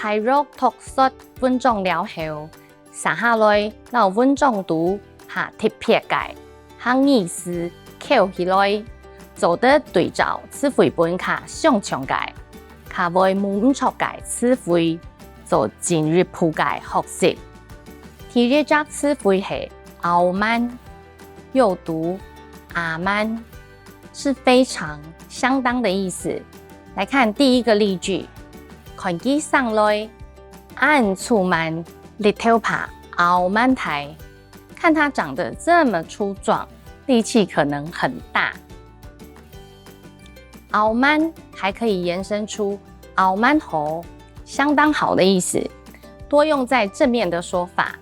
排肉脱xuất溫狀了後，撒下來，讓溫狀度下特別解，行意思扣起來，做得對照詞彙本卡上場解，卡為滿足解詞彙，做今日鋪解學習。第一隻詞彙係傲慢，又讀阿慢，是非常相當的意思。來看第一個例句，看佢上來，按粗慢，力頭爬傲慢台，看他長得這麼粗壯，力氣可能很大。傲慢還可以延伸出傲慢好，相當好的意思，多用在正面的說法。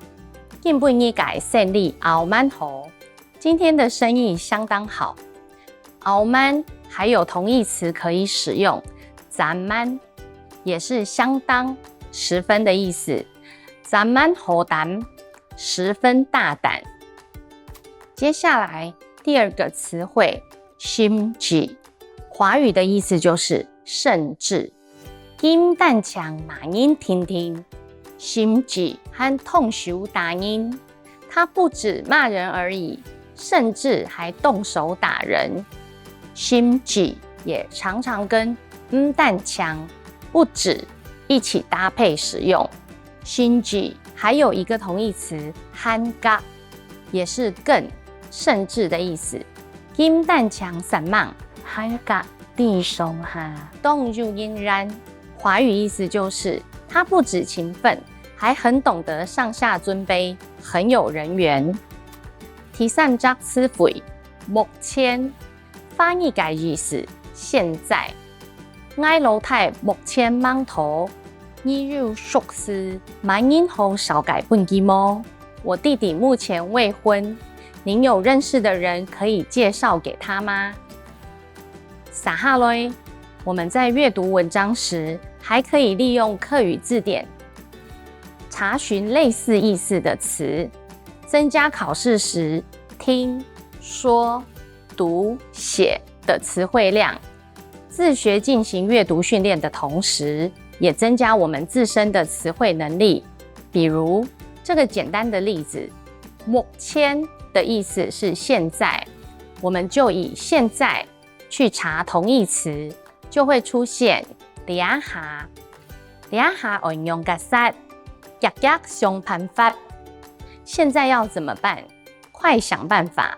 今晡日嘅生意傲慢好，今天的生意相當好。傲慢還有同義詞可以使用，咱慢也是相當、十分的意思。咱慢好膽，十分大膽。接下來第二個詞彙，心智，華語的意思就是甚至。金蛋強罵人聽聽，心智和動手打人，他不止罵人而已，甚至還動手打人。心智也常常跟蛋強、不止一起搭配使用。心智還有一個同義詞和甲，也是更、甚至的意思。金蛋強散漫，和甲地鬆下，動如嫣然。華語意思就是他不止勤奮，還很懂得上下尊卑，很有人緣。第三隻詞彙，目前，翻譯嘅意思，現在。我老太目前忙頭，你有熟事，滿年後少改本機麼？我弟弟目前未婚，您有認識的人可以介紹給他嗎？撒下來，我們在閱讀文章時，還可以利用客語字典查詢類似意思的詞，增加考試時聽、說、讀、寫的詞彙量。自學進行閱讀訓練的同時，也增加我們自身的詞彙能力。比如這個簡單的例子，目前的意思是現在，我們就以現在去查同義詞，就會出現倆下按用嘅實，日日想辦法。現在要怎麼辦？快想辦法。